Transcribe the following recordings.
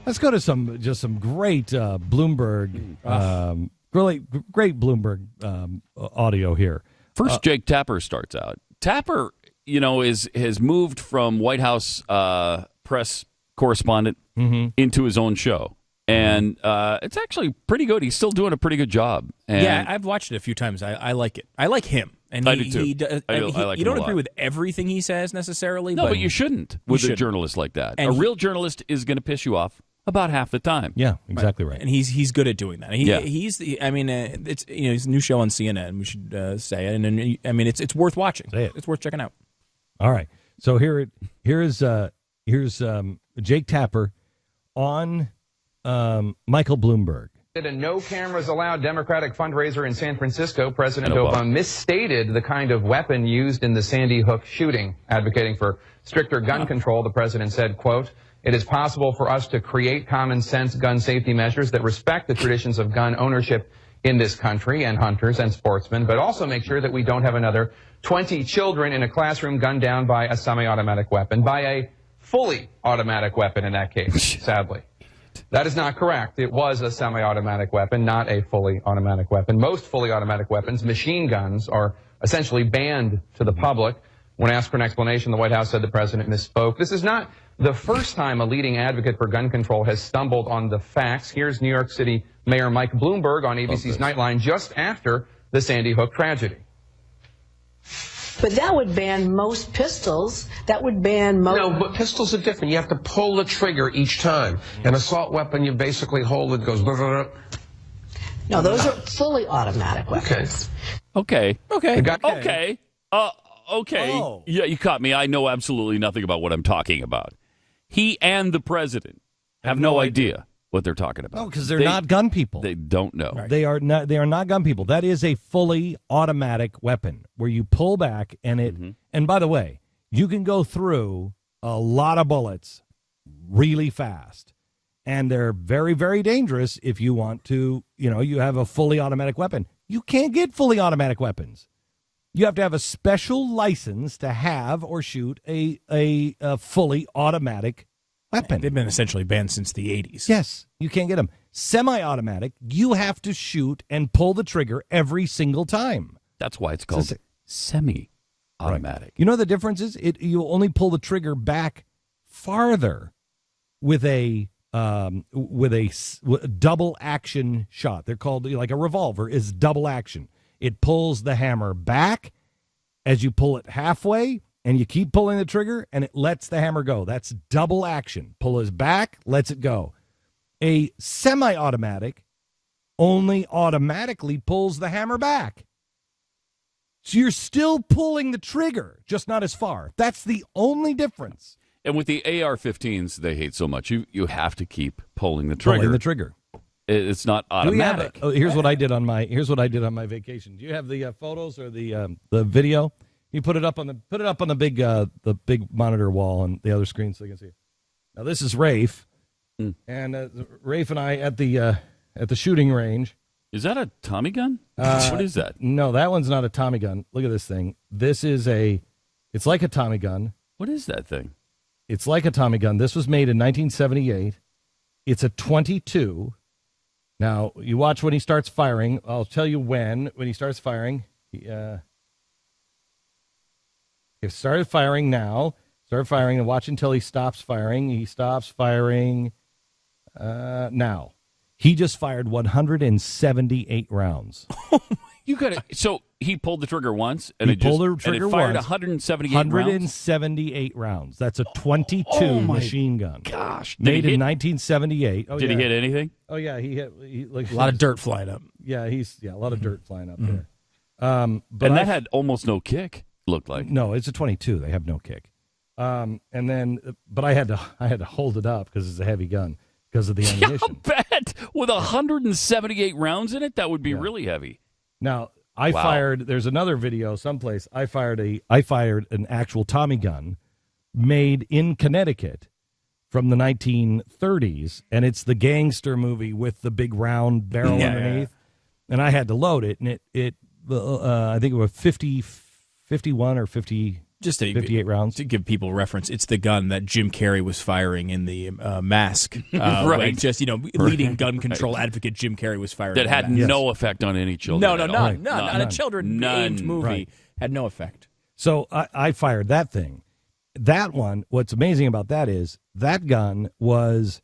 Let's go to some great Bloomberg, great Bloomberg audio here. First, Jake Tapper starts out. Tapper, has moved from White House press correspondent into his own show. And it's actually pretty good. He's still doing a pretty good job. And yeah, I've watched it a few times. I like it. I like him. And I do too. I like you him don't a agree lot. with everything he says necessarily. No, but you shouldn't with a journalist like that. And a real journalist is going to piss you off about half the time. Yeah, exactly right. And he's good at doing that. It's he's a new show on CNN. We should say it. And I mean, it's worth watching. It's worth checking out. All right. So here's Jake Tapper on Michael Bloomberg. At a no cameras allowed Democratic fundraiser in San Francisco, President Obama misstated the kind of weapon used in the Sandy Hook shooting. Advocating for stricter gun control, the president said, quote, "It is possible for us to create common sense gun safety measures that respect the traditions of gun ownership in this country and hunters and sportsmen, but also make sure that we don't have another 20 children in a classroom gunned down by a semi-automatic weapon, by a fully automatic weapon in that case, sadly." That is not correct. It was a semi-automatic weapon, not a fully automatic weapon. Most fully automatic weapons, machine guns, are essentially banned to the public. When asked for an explanation, the White House said the president misspoke. This is not the first time a leading advocate for gun control has stumbled on the facts. Here's New York City Mayor Mike Bloomberg on ABC's Nightline just after the Sandy Hook tragedy. But that would ban most pistols. That would ban most... No, but pistols are different. You have to pull the trigger each time. An assault weapon, you basically hold it, goes... No, those are fully automatic weapons. Okay. Okay. Oh. Yeah, you caught me. I know absolutely nothing about what I'm talking about. He and the president have no idea what they're talking about. No, because they're not gun people. They don't know. Right. They are not gun people. That is a fully automatic weapon where you pull back and it. And by the way, you can go through a lot of bullets really fast, and they're very, very dangerous if you want to. You have a fully automatic weapon. You can't get fully automatic weapons. You have to have a special license to have or shoot a fully automatic weapon. They've been essentially banned since the 80s. Yes, you can't get them. Semi-automatic, you have to shoot and pull the trigger every single time. That's why it's called semi-automatic. Right. You know the difference is you only pull the trigger back farther with a double action shot. They're called, like a revolver is double action. It pulls the hammer back as you pull it halfway, and you keep pulling the trigger, and it lets the hammer go. That's double action. Pull it back, lets it go. A semi-automatic only automatically pulls the hammer back. So you're still pulling the trigger, just not as far. That's the only difference. And with the AR-15s they hate so much, you have to keep pulling the trigger. Pulling the trigger. It's not automatic. Here's what I did on my vacation. Do you have the photos or the video? You put it up on the big monitor wall on the other screen so you can see it. Now this is Rafe, and Rafe and I at the shooting range. Is that a Tommy gun? What is that? No, that one's not a Tommy gun. Look at this thing. This is it's like a Tommy gun. What is that thing? It's like a Tommy gun. This was made in 1978. It's a .22. Now, you watch when he starts firing. I'll tell you when he starts firing. He started firing now. Start firing and watch until he stops firing. He stops firing now. He just fired 178 rounds. You got it. So he pulled the trigger once, and it fired 178 rounds? 178 rounds. That's a .22 machine gun. Gosh. Made in 1978. Did he hit anything? Oh, yeah. He hit like a lot of dirt flying up. Yeah, a lot of dirt flying up there. But that had almost no kick, looked like. No, it's a .22. They have no kick. But I had to hold it up because it's a heavy gun because of the ammunition. Yeah, bet. With 178 rounds in it, that would be really heavy. Now, I fired, there's another video someplace, I fired an actual Tommy gun made in Connecticut from the 1930s, and it's the gangster movie with the big round barrel underneath. And I had to load it, and it I think it was 51 or 50 Just 58 rounds. To give people reference, it's the gun that Jim Carrey was firing in the Mask. Right. Just, leading gun control advocate Jim Carrey was firing. That had no effect on any children. No, none. Not a children-aimed movie. Right. Had no effect. So I fired that thing. That one, what's amazing about that is that gun was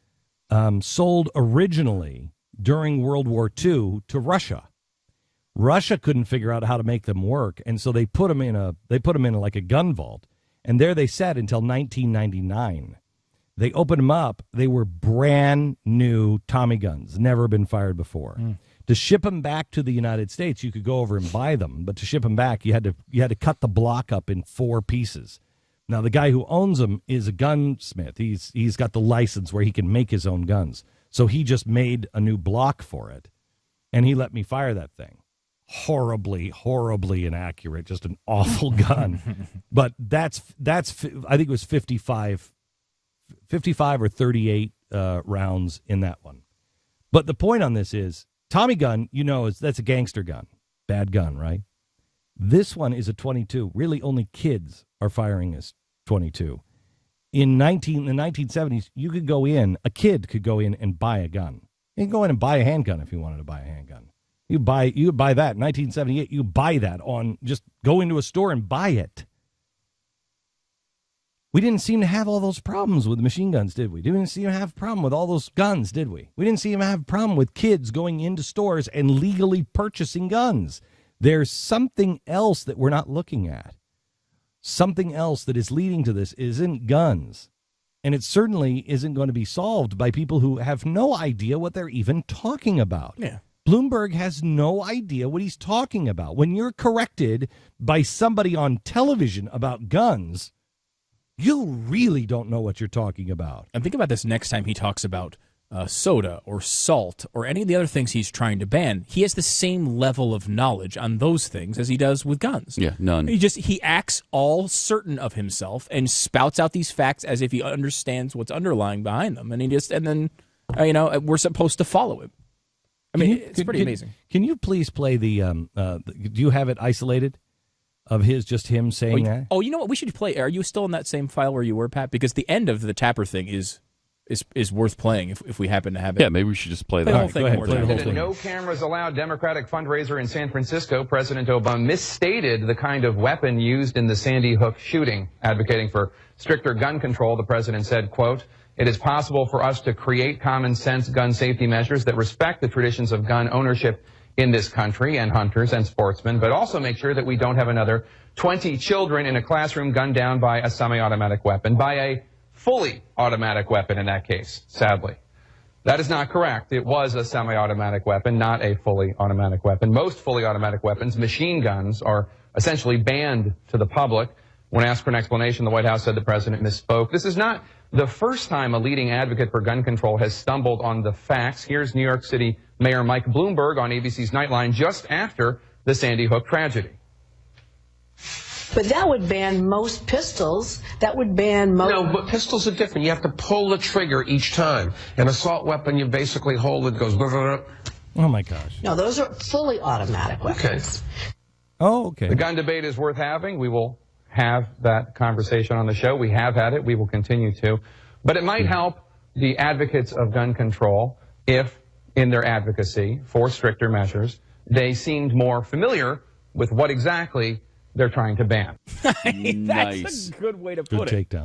sold originally during World War II to Russia. Russia couldn't figure out how to make them work, and so they put them in like a gun vault, and there they sat until 1999. They opened them up; they were brand new Tommy guns, never been fired before. To ship them back to the United States, you could go over and buy them, but to ship them back, you had to cut the block up in 4 pieces. Now the guy who owns them is a gunsmith. He's got the license where he can make his own guns, so he just made a new block for it, and he let me fire that thing. Horribly inaccurate, just an awful gun. But that's I think it was 55 or 38 rounds in that one. But the point on this is Tommy gun, that's a gangster gun, bad gun, right? This one is a 22. Really, only kids are firing this 22. In the 1970s, a kid could go in and buy a gun. You can go in and buy a handgun if you wanted to buy a handgun. You buy that in 1978. You buy that just go into a store and buy it. We didn't seem to have all those problems with machine guns, did we? We didn't seem to have a problem with all those guns, did we? We didn't seem to have a problem with kids going into stores and legally purchasing guns. There's something else that we're not looking at. Something else that is leading to this isn't guns. And it certainly isn't going to be solved by people who have no idea what they're even talking about. Yeah. Bloomberg has no idea what he's talking about. When you're corrected by somebody on television about guns, you really don't know what you're talking about. And think about this next time he talks about soda or salt or any of the other things he's trying to ban. He has the same level of knowledge on those things as he does with guns. Yeah, none. He acts all certain of himself and spouts out these facts as if he understands what's underlying behind them. And then we're supposed to follow him. I mean, it's pretty amazing. Can you please play the do you have it isolated of just him saying that? Oh, you know what? We should play. Are you still in that same file where you were, Pat? Because the end of the Tapper thing is worth playing if we happen to have it. Yeah, maybe we should just play that. The whole thing more time. No cameras allowed Democratic fundraiser in San Francisco. President Obama misstated the kind of weapon used in the Sandy Hook shooting. Advocating for stricter gun control, the president said, quote, "It is possible for us to create common sense gun safety measures that respect the traditions of gun ownership in this country and hunters and sportsmen, but also make sure that we don't have another 20 children in a classroom gunned down by a semi-automatic weapon, by a fully automatic weapon in that case, sadly." That is not correct. It was a semi-automatic weapon, not a fully automatic weapon. Most fully automatic weapons, machine guns, are essentially banned to the public. When asked for an explanation, the White House said the president misspoke. This is not the first time a leading advocate for gun control has stumbled on the facts. Here's New York City Mayor Mike Bloomberg on ABC's Nightline just after the Sandy Hook tragedy. But that would ban most pistols. That would ban most... No, but pistols are different. You have to pull the trigger each time. An assault weapon, you basically hold it, goes... Oh, my gosh. No, those are fully automatic weapons. Okay. Oh, okay. The gun debate is worth having. We will have that conversation on the show. We have had it. We will continue to. But it might help the advocates of gun control if, in their advocacy for stricter measures, they seemed more familiar with what exactly they're trying to ban. That's a good way to put it. Good takedown.